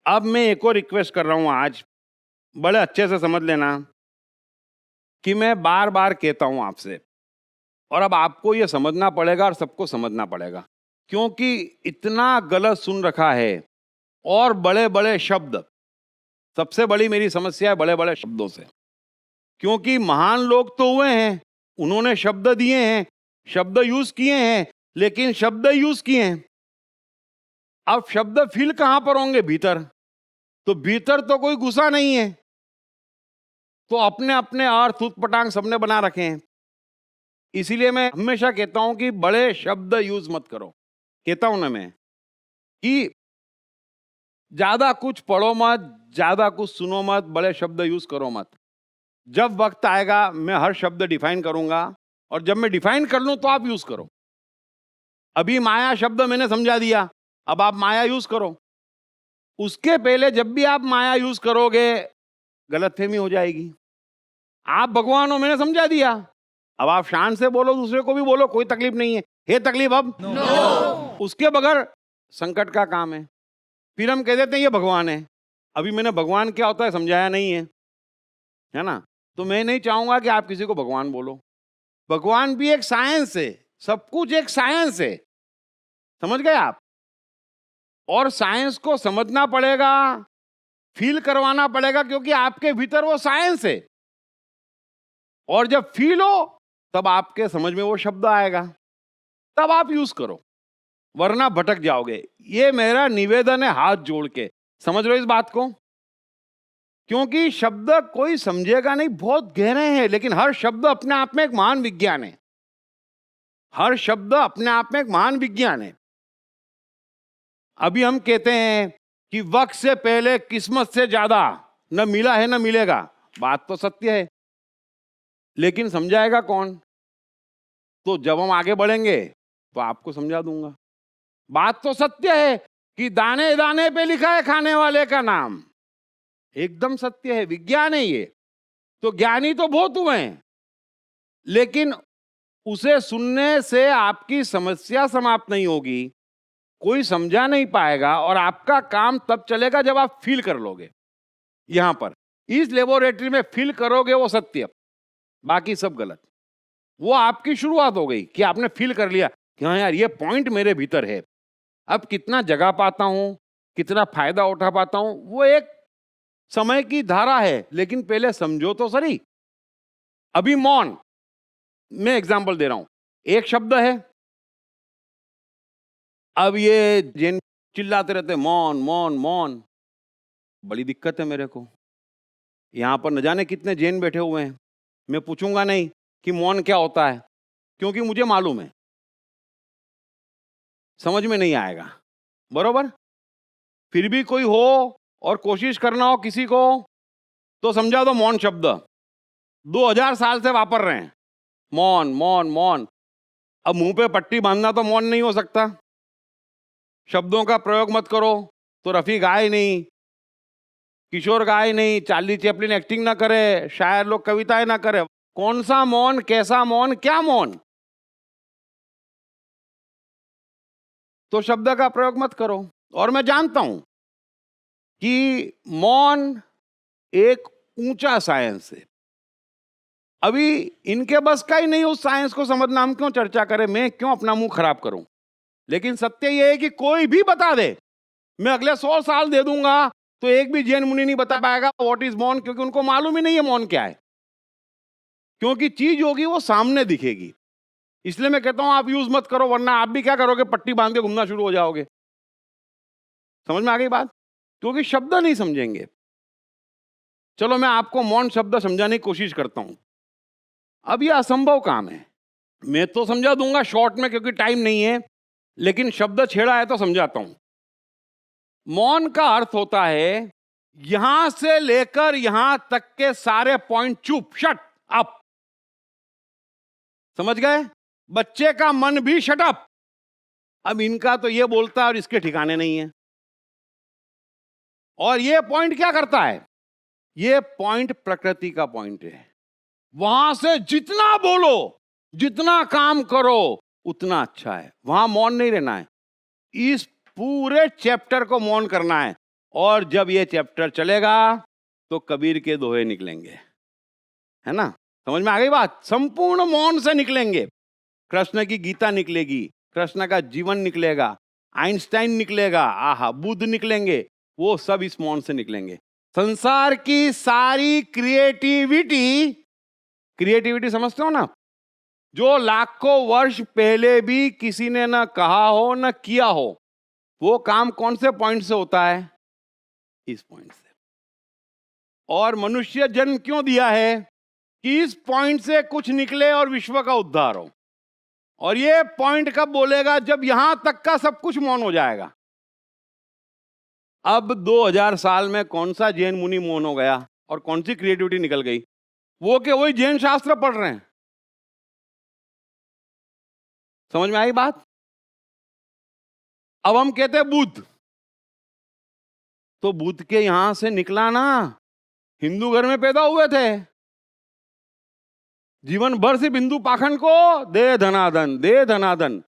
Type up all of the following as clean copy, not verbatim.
अब मैं एक और रिक्वेस्ट कर रहा हूं, आज बड़े अच्छे से समझ लेना कि मैं बार बार कहता हूं आपसे, और अब आपको ये समझना पड़ेगा और सबको समझना पड़ेगा, क्योंकि इतना गलत सुन रखा है। और बड़े बड़े शब्द, सबसे बड़ी मेरी समस्या है बड़े बड़े शब्दों से, क्योंकि महान लोग तो हुए हैं, उन्होंने शब्द दिए हैं, शब्द यूज किए हैं, लेकिन शब्द यूज किए हैं। अब शब्द फील कहां पर होंगे? भीतर। तो भीतर तो कोई गुस्सा नहीं है, तो अपने अपने अर्थ उतपटांग सबने बना रखे हैं। इसीलिए मैं हमेशा कहता हूं कि बड़े शब्द यूज मत करो। कहता हूं ना मैं कि ज्यादा कुछ पढ़ो मत, ज्यादा कुछ सुनो मत, बड़े शब्द यूज करो मत। जब वक्त आएगा मैं हर शब्द डिफाइन करूंगा, और जब मैं डिफाइन कर लूं तो आप यूज करो। अभी माया शब्द मैंने समझा दिया, अब आप माया यूज करो। उसके पहले जब भी आप माया यूज करोगे गलतफहमी हो जाएगी। आप भगवान हो, मैंने समझा दिया, अब आप शान से बोलो, दूसरे को भी बोलो, कोई तकलीफ नहीं है तकलीफ अब? No. उसके बगैर संकट का काम है। फिर हम कह देते हैं ये भगवान है। अभी मैंने भगवान क्या होता है समझाया नहीं है ना? तो मैं नहीं चाहूंगा कि आप किसी को भगवान बोलो। भगवान भी एक साइंस है, सब कुछ एक साइंस है, समझ गए आप? और साइंस को समझना पड़ेगा, फील करवाना पड़ेगा, क्योंकि आपके भीतर वो साइंस है। और जब फील हो तब आपके समझ में वो शब्द आएगा, तब आप यूज करो, वरना भटक जाओगे। ये मेरा निवेदन है हाथ जोड़ के, समझ लो इस बात को। क्योंकि शब्द कोई समझेगा नहीं, बहुत गहरे हैं, लेकिन हर शब्द अपने आप में एक महान विज्ञान है। हर शब्द अपने आप में एक महान विज्ञान है। अभी हम कहते हैं कि वक्त से पहले किस्मत से ज्यादा न मिला है न मिलेगा। बात तो सत्य है, लेकिन समझाएगा कौन? तो जब हम आगे बढ़ेंगे तो आपको समझा दूंगा। बात तो सत्य है कि दाने दाने पे लिखा है खाने वाले का नाम, एकदम सत्य है, विज्ञान है ये। तो ज्ञानी तो बहुत हुए हैं, लेकिन उसे सुनने से आपकी समस्या समाप्त नहीं होगी, कोई समझा नहीं पाएगा, और आपका काम तब चलेगा जब आप फील कर लोगे। यहां पर इस लेबोरेटरी में फील करोगे वो सत्य, बाकी सब गलत। वो आपकी शुरुआत हो गई कि आपने फील कर लिया कि हाँ यार ये पॉइंट मेरे भीतर है। अब कितना जगा पाता हूं, कितना फायदा उठा पाता हूं, वो एक समय की धारा है, लेकिन पहले समझो तो सही। अभी मौन, मैं एग्जांपल दे रहा हूं। एक शब्द है, अब ये जैन चिल्लाते रहते मौन मौन मौन, बड़ी दिक्कत है मेरे को। यहां पर न जाने कितने जैन बैठे हुए हैं, मैं पूछूंगा नहीं कि मौन क्या होता है, क्योंकि मुझे मालूम है, समझ में नहीं आएगा, बरोबर? फिर भी कोई हो और कोशिश करना हो किसी को, तो समझा दो मौन शब्द 2000 साल से वापर रहे हैं, मौन मौन मौन। अब मुंह पे पट्टी बांधना तो मौन नहीं हो सकता। शब्दों का प्रयोग मत करो तो रफी गाए नहीं, किशोर गाए नहीं, चार्ली चैपलिन एक्टिंग ना करे, शायर लोग कविताएं ना करे। कौन सा मौन, कैसा मौन, क्या मौन? तो शब्द का प्रयोग मत करो। और मैं जानता हूं कि मौन एक ऊंचा साइंस है। अभी इनके बस का ही नहीं उस साइंस को समझना, हम क्यों चर्चा करें, मैं क्यों अपना मुंह खराब करूं? लेकिन सत्य यह है कि कोई भी बता दे, मैं अगले 100 साल दे दूंगा, तो एक भी जैन मुनि नहीं बता पाएगा व्हाट इज मौन, क्योंकि उनको मालूम ही नहीं है मौन क्या है। क्योंकि चीज होगी वो सामने दिखेगी। इसलिए मैं कहता हूं आप यूज मत करो, वरना आप भी क्या करोगे, पट्टी बांध के घूमना शुरू हो जाओगे। समझ में आ गई बात? क्योंकि शब्द नहीं समझेंगे। चलो मैं आपको मौन शब्द समझाने की कोशिश करता हूं। अब यह असंभव काम है, मैं तो समझा दूंगा शॉर्ट में क्योंकि टाइम नहीं है, लेकिन शब्द छेड़ा है तो समझाता हूं। मौन का अर्थ होता है यहां से लेकर यहां तक के सारे पॉइंट चुप, शट अप। समझ गए? बच्चे का मन भी शट अप। अब इनका तो ये बोलता है और इसके ठिकाने नहीं है। और ये पॉइंट क्या करता है? ये पॉइंट प्रकृति का पॉइंट है। वहां से जितना बोलो, जितना काम करो, उतना अच्छा है। वहां मौन नहीं रहना है, इस पूरे चैप्टर को मौन करना है। और जब ये चैप्टर चलेगा तो कबीर के दोहे निकलेंगे, है ना? समझ में आ गई बात? संपूर्ण मौन से निकलेंगे। कृष्ण की गीता निकलेगी, कृष्ण का जीवन निकलेगा, आइंस्टाइन निकलेगा, आहा, बुद्ध निकलेंगे, वो सब इस मौन से निकलेंगे। संसार की सारी क्रिएटिविटी समझते हो ना, जो लाखों वर्ष पहले भी किसी ने ना कहा हो ना किया हो, वो काम कौन से पॉइंट से होता है? इस पॉइंट से। और मनुष्य जन्म क्यों दिया है? कि इस पॉइंट से कुछ निकले और विश्व का उद्धार हो। और ये पॉइंट कब बोलेगा? जब यहां तक का सब कुछ मौन हो जाएगा। अब 2000 साल में कौन सा जैन मुनि मौन हो गया और कौन सी क्रिएटिविटी निकल गई? वो के वही जैन शास्त्र पढ़ रहे हैं। समझ में आई बात? अब हम कहते हैं बुद्ध, तो बुद्ध के यहां से निकला ना, हिंदू घर में पैदा हुए थे, जीवन भर सिर्फ हिंदू पाखंड को दे धनाधन, दे धनाधन।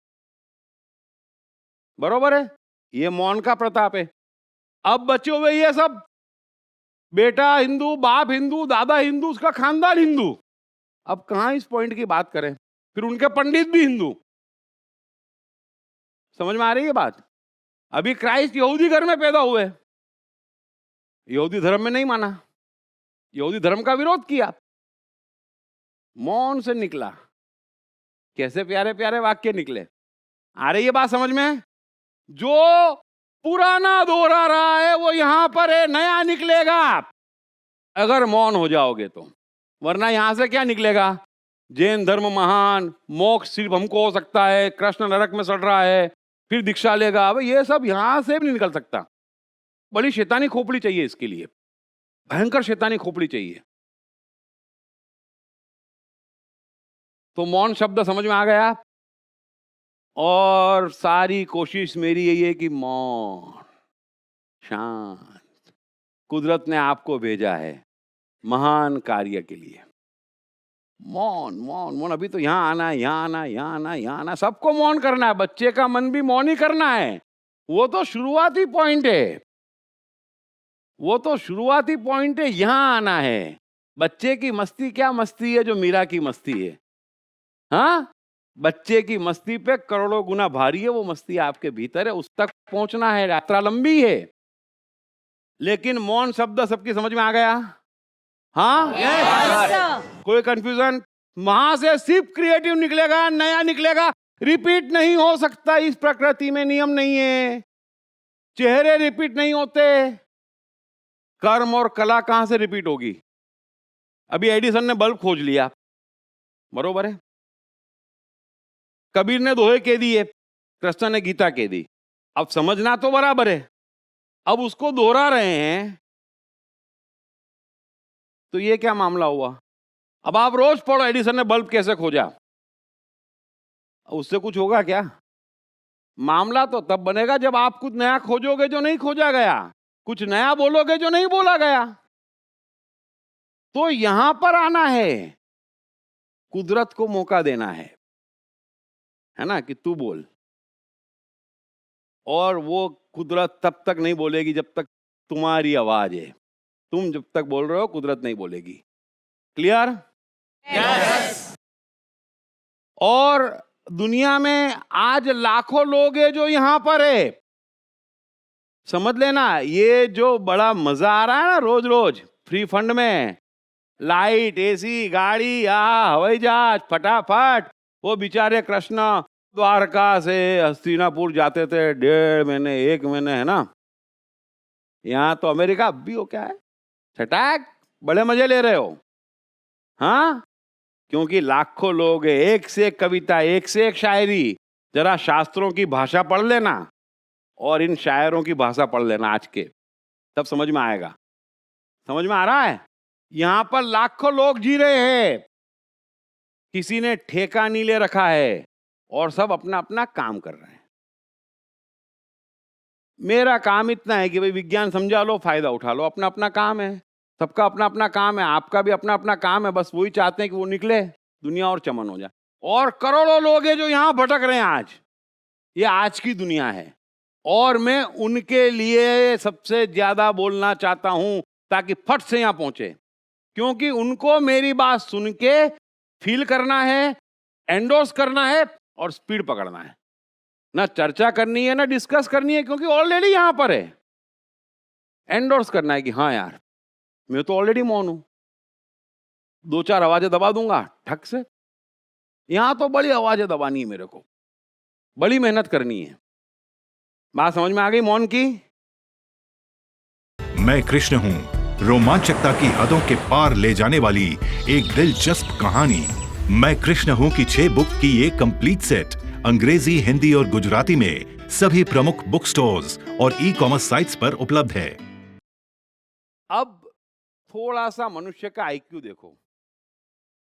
बरोबर है? ये मौन का प्रताप है। अब बचे हुए ये सब, बेटा हिंदू, बाप हिंदू, दादा हिंदू, उसका खानदान हिंदू। अब कहां इस पॉइंट की बात करें? फिर उनके पंडित भी हिंदू। समझ में आ रही है बात? अभी क्राइस्ट यहूदी घर में पैदा हुए, यहूदी धर्म में नहीं माना, यहूदी धर्म का विरोध किया, मौन से निकला। कैसे प्यारे प्यारे वाक्य निकले। आ रही है बात समझ में? जो पुराना दोहरा रहा है वो यहां पर है, नया निकलेगा अगर मौन हो जाओगे तो। वरना यहां से क्या निकलेगा? जैन धर्म महान, मोक्ष सिर्फ हमको हो सकता है, कृष्ण नरक में सड़ रहा है, फिर दीक्षा लेगा। अब ये सब यहां से भी नहीं निकल सकता। बड़ी शैतानी खोपड़ी चाहिए इसके लिए, भयंकर शैतानी खोपड़ी चाहिए। तो मौन शब्द समझ में आ गया? और सारी कोशिश मेरी यही है कि मौन, शांत। कुदरत ने आपको भेजा है महान कार्य के लिए। मौन मौन मौन। अभी तो यहां आना है, यहां आना, यहां आना, यहां आना, सबको मौन करना है। बच्चे का मन भी मौन ही करना है। वो तो शुरुआती पॉइंट है, वो तो शुरुआती पॉइंट है। यहां आना है। बच्चे की मस्ती क्या मस्ती है जो मीरा की मस्ती है? हाँ, बच्चे की मस्ती पे करोड़ों गुना भारी है वो मस्ती आपके भीतर है। उस तक पहुंचना है, यात्रा लंबी है। लेकिन मौन शब्द सबकी समझ में आ गया? हाँ, कोई कंफ्यूजन? वहां से सिर्फ क्रिएटिव निकलेगा, नया निकलेगा, रिपीट नहीं हो सकता। इस प्रकृति में नियम नहीं है, चेहरे रिपीट नहीं होते। कर्म और कला कहां से रिपीट होगी? अभी एडिसन ने बल्ब खोज लिया, बरोबर है? कबीर ने दोहे कह दिए, कृष्ण ने गीता कह दी। अब समझना तो बराबर है, अब उसको दोहरा रहे हैं, तो ये क्या मामला हुआ? अब आप रोज पढ़ो एडिसन ने बल्ब कैसे खोजा, उससे कुछ होगा क्या? मामला तो तब बनेगा जब आप कुछ नया खोजोगे जो नहीं खोजा गया, कुछ नया बोलोगे जो नहीं बोला गया। तो यहां पर आना है, कुदरत को मौका देना है ना, कि तू बोल। और वो कुदरत तब तक नहीं बोलेगी जब तक तुम्हारी आवाज है। तुम जब तक बोल रहे हो कुदरत नहीं बोलेगी। क्लियर? यस। और दुनिया में आज लाखों लोग हैं जो यहां पर है। समझ लेना, ये जो बड़ा मजा आ रहा है ना रोज रोज फ्री फंड में, लाइट, एसी, गाड़ी, हवाई जहाज, फटाफट। वो बेचारे कृष्ण द्वारका से हस्तिनापुर जाते थे 1.5 महीने 1 महीने, है ना? यहां तो अमेरिका अब भी हो क्या है, छटाक, बड़े मजे ले रहे हो। हाँ, क्योंकि लाखों लोग, एक से एक कविता, एक से एक शायरी। जरा शास्त्रों की भाषा पढ़ लेना और इन शायरों की भाषा पढ़ लेना आज के, तब समझ में आएगा। समझ में आ रहा है? यहां पर लाखों लोग जी रहे हैं, किसी ने ठेका नहीं ले रखा है और सब अपना अपना काम कर रहे हैं। मेरा काम इतना है कि भाई विज्ञान समझा लो, फायदा उठा लो, अपना अपना काम है। सबका अपना अपना काम है, आपका भी अपना अपना काम है। बस वही चाहते हैं कि वो निकले, दुनिया और चमन हो जाए। और करोड़ों लोग हैं जो यहां भटक रहे हैं आज। ये आज की दुनिया है। और मैं उनके लिए सबसे ज्यादा बोलना चाहता हूं ताकि फट से यहां पहुंचे, क्योंकि उनको मेरी बात सुन के फील करना है, एंडोर्स करना है और स्पीड पकड़ना है। ना चर्चा करनी है ना डिस्कस करनी है, क्योंकि ऑलरेडी यहां पर है। एंडोर्स करना है कि हाँ यार, मैं तो ऑलरेडी मौन हूं, दो चार आवाजें दबा दूंगा ठक से। यहां तो बड़ी आवाजें दबानी है, मेरे को बड़ी मेहनत करनी है। बात समझ में आ गई मौन की? मैं कृष्ण हूँ, रोमांचकता की हदों के पार ले जाने वाली एक दिलचस्प कहानी। मैं कृष्ण हूँ की 6 बुक की ये कंप्लीट सेट अंग्रेजी, हिंदी और गुजराती में सभी प्रमुख बुक स्टोर्स और ई-कॉमर्स साइट्स पर उपलब्ध है। अब थोड़ा सा मनुष्य का आईक्यू देखो,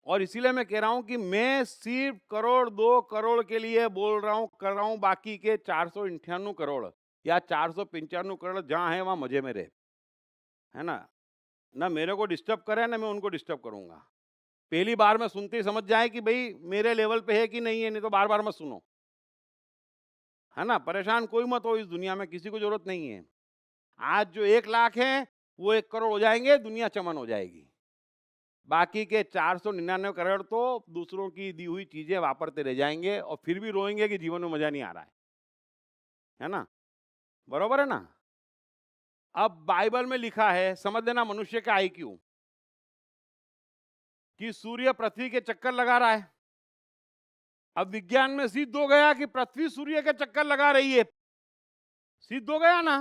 और इसीलिए मैं कह रहा हूं कि मैं सिर्फ करोड़ 2 करोड़ के लिए बोल रहा हूं, कर रहा हूं। बाकी के 498 करोड़ या 495 करोड़ जहां है वहां मजे में रहे, है ना? ना मेरे को डिस्टर्ब करे ना मैं उनको डिस्टर्ब करूंगा। पहली बार में सुनते ही समझ जाए कि भाई मेरे लेवल पे है कि नहीं है, नहीं तो बार बार मत सुनो, है ना? परेशान कोई मत हो इस दुनिया में, किसी को जरूरत नहीं है। आज जो 1 लाख है वो 1 करोड़ हो जाएंगे, दुनिया चमन हो जाएगी। बाकी के 499 करोड़ तो दूसरों की दी हुई चीजें वापरते रह जाएंगे और फिर भी रोएंगे कि जीवन में मजा नहीं आ रहा है ना? बरोबर है ना? अब बाइबल में लिखा है, समझ लेना मनुष्य का आईक्यू, कि सूर्य पृथ्वी के चक्कर लगा रहा है। अब विज्ञान में सिद्ध हो गया कि पृथ्वी सूर्य के चक्कर लगा रही है, सिद्ध हो गया ना?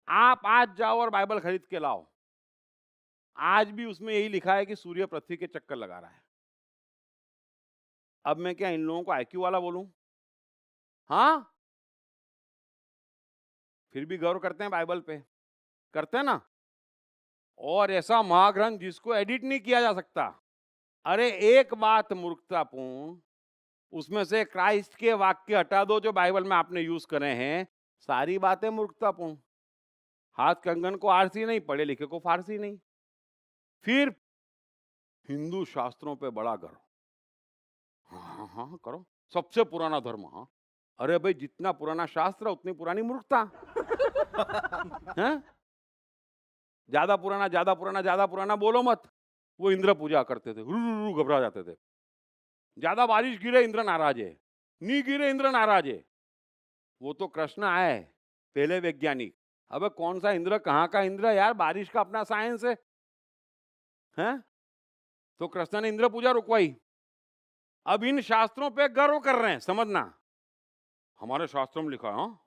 आप आज जाओ और बाइबल खरीद के लाओ, आज भी उसमें यही लिखा है कि सूर्य पृथ्वी के चक्कर लगा रहा है। अब मैं क्या इन लोगों को आईक्यू वाला बोलूं? हाँ, फिर भी गौर करते हैं बाइबल पे, करते हैं ना? और ऐसा महाग्रंथ जिसको एडिट नहीं किया जा सकता। अरे एक बात मूर्खतापूर्ण, उसमें से क्राइस्ट के वाक्य हटा दो जो बाइबल में आपने यूज करे हैं, सारी बातें मूर्खतापूर्ण। हाथ कंगन को आरसी नहीं, पढ़े लिखे को फारसी नहीं। फिर हिंदू शास्त्रों पे बड़ा गर्व, हाँ हाँ हाँ करो, सबसे पुराना धर्म। हाँ, अरे भाई जितना पुराना शास्त्र उतनी पुरानी मूर्खता है। ज्यादा पुराना ज्यादा पुराना ज्यादा पुराना बोलो मत। वो इंद्र पूजा करते थे, घबरा जाते थे। ज्यादा बारिश गिरे इंद्र नाराज है, नहीं गिरे इंद्र नाराज है। वो तो कृष्ण आए पहले वैज्ञानिक। अब कौन सा इंद्र कहाँ का इंद्र यार, बारिश का अपना साइंस है, हैं? तो कृष्ण ने इंद्र पूजा रुकवाई। अब इन शास्त्रों पे गर्व कर रहे हैं, समझना हमारे शास्त्रों में लिखा है। हाँ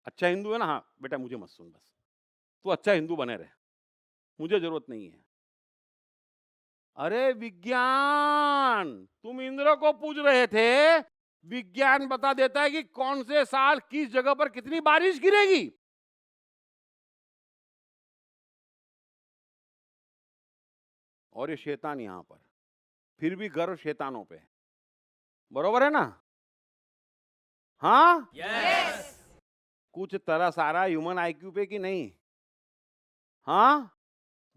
अच्छा हिंदू है ना, हाँ बेटा मुझे मत सुन, बस तू अच्छा हिंदू बने रहे, मुझे जरूरत नहीं है। अरे विज्ञान, तुम इंद्र को पूज रहे थे, विज्ञान बता देता है कि कौन से साल किस जगह पर कितनी बारिश गिरेगी। और ये शैतान यहां पर, फिर भी गर्व शैतानों पे, बरोबर है ना? हाँ यस। कुछ तरस आ रहा है ह्यूमन आईक्यू पे कि नहीं? हाँ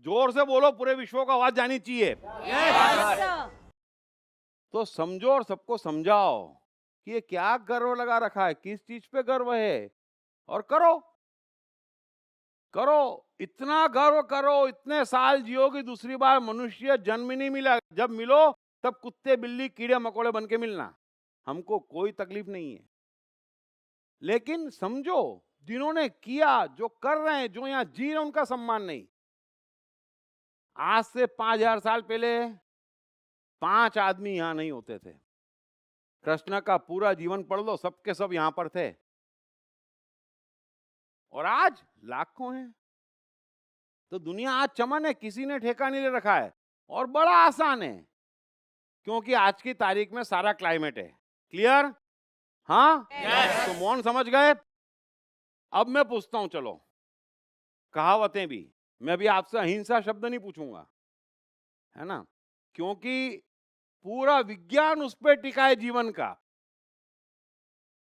जोर से बोलो, पूरे विश्व को आवाज जानी चाहिए। तो समझो और सबको समझाओ कि ये क्या गर्व लगा रखा है, किस चीज पे गर्व है, और करो करो, इतना गर्व करो। इतने साल जियोगी, दूसरी बार मनुष्य जन्म ही नहीं मिला, जब मिलो तब कुत्ते बिल्ली कीड़े मकोड़े बन के मिलना, हमको कोई तकलीफ नहीं है। लेकिन समझो जिन्होंने किया, जो कर रहे हैं, जो यहां जी रहे हैं, उनका सम्मान नहीं। आज से 5000 साल पहले 5 आदमी यहां नहीं होते थे। कृष्ण का पूरा जीवन पढ़ लो, सबके सब यहां पर थे, और आज लाखों हैं। तो दुनिया आज चमन है, किसी ने ठेका नहीं ले रखा है, और बड़ा आसान है, क्योंकि आज की तारीख में सारा क्लाइमेट है। क्लियर? हाँ Yes. तो मौन समझ गए? अब मैं पूछता हूं, चलो कहावतें भी, मैं भी आपसे अहिंसा शब्द नहीं पूछूंगा, है ना? क्योंकि पूरा विज्ञान उस पर टिका है जीवन का,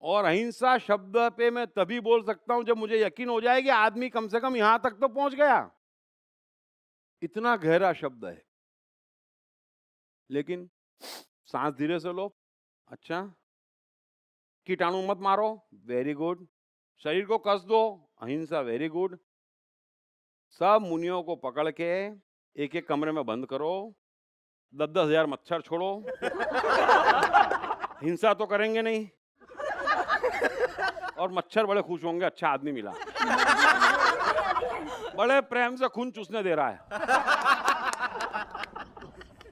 और अहिंसा शब्द पे मैं तभी बोल सकता हूं जब मुझे यकीन हो जाए कि आदमी कम से कम यहां तक तो पहुंच गया। इतना गहरा शब्द है। लेकिन सांस धीरे से लो। अच्छा, कीटाणु मत मारो, वेरी गुड। शरीर को कस दो, अहिंसा, वेरी गुड। सब मुनियों को पकड़ के एक एक कमरे में बंद करो, 10-10 हजार मच्छर छोड़ो। हिंसा तो करेंगे नहीं, और मच्छर बड़े खुश होंगे, अच्छा आदमी मिला, बड़े प्रेम से खून चूसने दे रहा है।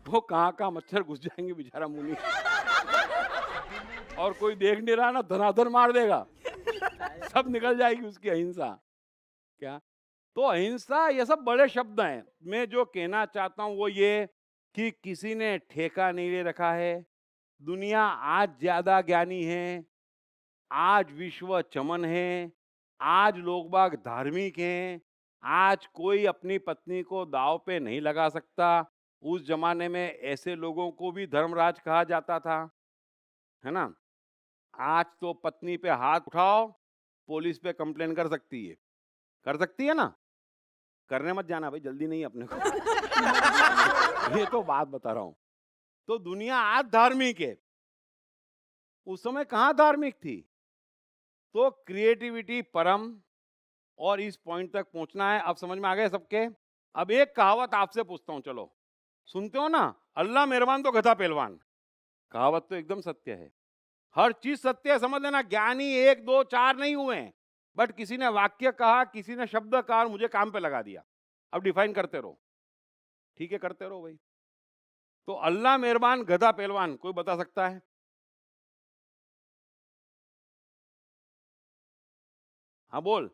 वो कहाँ मच्छर घुस जाएंगे बेचारा मुनि, और कोई देख नहीं रहा ना, धनाधन मार देगा, सब निकल जाएगी उसकी अहिंसा। क्या तो अहिंसा, ये सब बड़े शब्द हैं। मैं जो कहना चाहता हूं वो ये कि किसी ने ठेका नहीं ले रखा है। दुनिया आज ज्यादा ज्ञानी है, आज विश्व चमन है, आज लोग बाग धार्मिक हैं, आज कोई अपनी पत्नी को दाव पे नहीं लगा सकता। उस जमाने में ऐसे लोगों को भी धर्मराज कहा जाता था, है ना। आज तो पत्नी पे हाथ उठाओ, पुलिस पे कंप्लेन कर सकती है ना। करने मत जाना भाई, जल्दी नहीं अपने को। ये तो बात बता रहा हूं। तो दुनिया आज धार्मिक है, उस समय कहां धार्मिक थी। तो क्रिएटिविटी परम, और इस पॉइंट तक पहुंचना है। अब समझ में आ गए सबके। अब एक कहावत आपसे पूछता हूं, चलो सुनते हो ना, अल्लाह मेहरबान तो गधा पहलवान। कहावत तो एकदम सत्य है, हर चीज सत्य है, समझ लेना। ज्ञानी 1, 2, 4 नहीं हुए, बट किसी ने वाक्य कहा, किसी ने शब्द कहा, मुझे काम पे लगा दिया। अब डिफाइन करते रहो, ठीक है, करते रहो भाई। तो अल्लाह मेहरबान गधा पहलवान, कोई बता सकता है? हाँ बोल।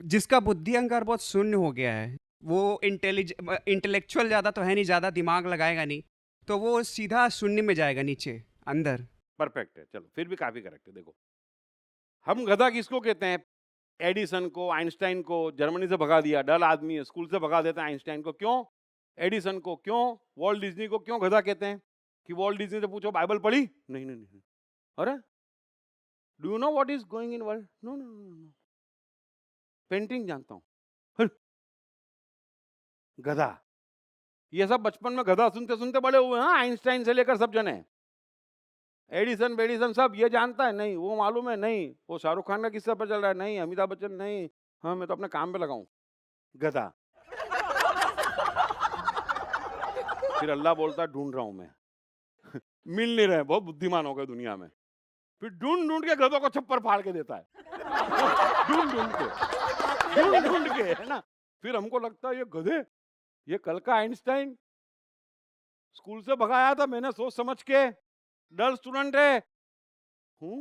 जिसका बुद्धि अहंकार बहुत शून्य हो गया है, वो इंटेलेक्चुअल ज्यादा तो है नहीं, ज्यादा दिमाग लगाएगा नहीं, तो वो सीधा शून्य में जाएगा, नीचे अंदर। परफेक्ट है, चलो फिर भी काफी करेक्ट है। देखो, हम गधा किसको कहते हैं? एडिसन को, आइंस्टाइन को। जर्मनी से भगा दिया, डल आदमी है, स्कूल से भगा देते हैं आइंस्टाइन को। क्यों? एडिसन को क्यों? वॉल्ट डिज्नी को क्यों गधा कहते हैं? कि वॉल्ट डिज्नी से पूछो बाइबल पढ़ी? नहीं नहीं नहीं। अरे do you know what is going in world? No no no. Painting जानता हूं, गधा। ये सब बचपन में गधा सुनते सुनते बड़े हुए हैं। आइंस्टाइन से लेकर सब जने, एडिसन बेडिसन सब ये जानता है? नहीं। वो मालूम है? नहीं। वो शाहरुख खान का किस्सा पर चल रहा है? नहीं। अमिताभ बच्चन? नहीं। हाँ, मैं तो अपने काम पे लगाऊं। गधा। फिर अल्लाह बोलता है ढूंढ रहा हूं मैं। मिल नहीं रहे, बहुत बुद्धिमान हो गए दुनिया में। फिर ढूंढ ढूंढ के गधों को छप्पर फाड़ के देता है। ढूंढ ढूंढ के, है ना। फिर हमको लगता है ये गधे, ये कल का आइंस्टाइन, स्कूल से भगाया था मैंने सोच समझ के, डल स्टूडेंट है हूं।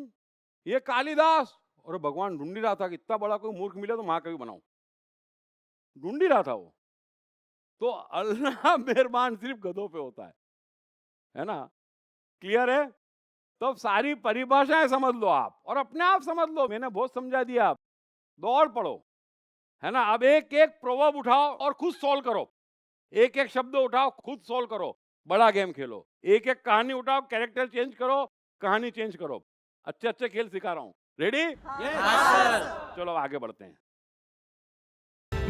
ये कालिदास, और भगवान ढूंढ ही रहा था कि इतना बड़ा कोई मूर्ख मिले तो महाकवि बनाऊं। ढूंढ ही रहा था वो। तो अल्लाह मेहरबान सिर्फ गधों पे होता है ना। क्लियर है? तो सारी परिभाषाएं समझ लो आप, और अपने आप समझ लो। मैंने बहुत समझा दिया, आप दौड़ पड़ो, है ना। अब एक एक प्रोवर्ब उठाओ और खुद सोल्व करो, एक एक शब्द उठाओ, खुद सोल्व करो, बड़ा गेम खेलो। एक एक कहानी उठाओ, कैरेक्टर चेंज करो, कहानी चेंज करो। अच्छे अच्छे खेल सिखा रहा हूं, रेडी? चलो आगे बढ़ते हैं।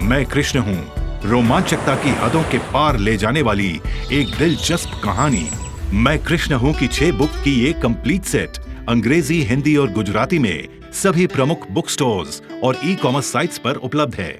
मैं कृष्ण हूँ, रोमांचकता की हदों के पार ले जाने वाली एक दिलचस्प कहानी। मैं कृष्ण हूँ की 6 बुक की एक कंप्लीट सेट अंग्रेजी, हिंदी और गुजराती में सभी प्रमुख बुक स्टोर्स और ई-कॉमर्स साइट्स पर उपलब्ध है।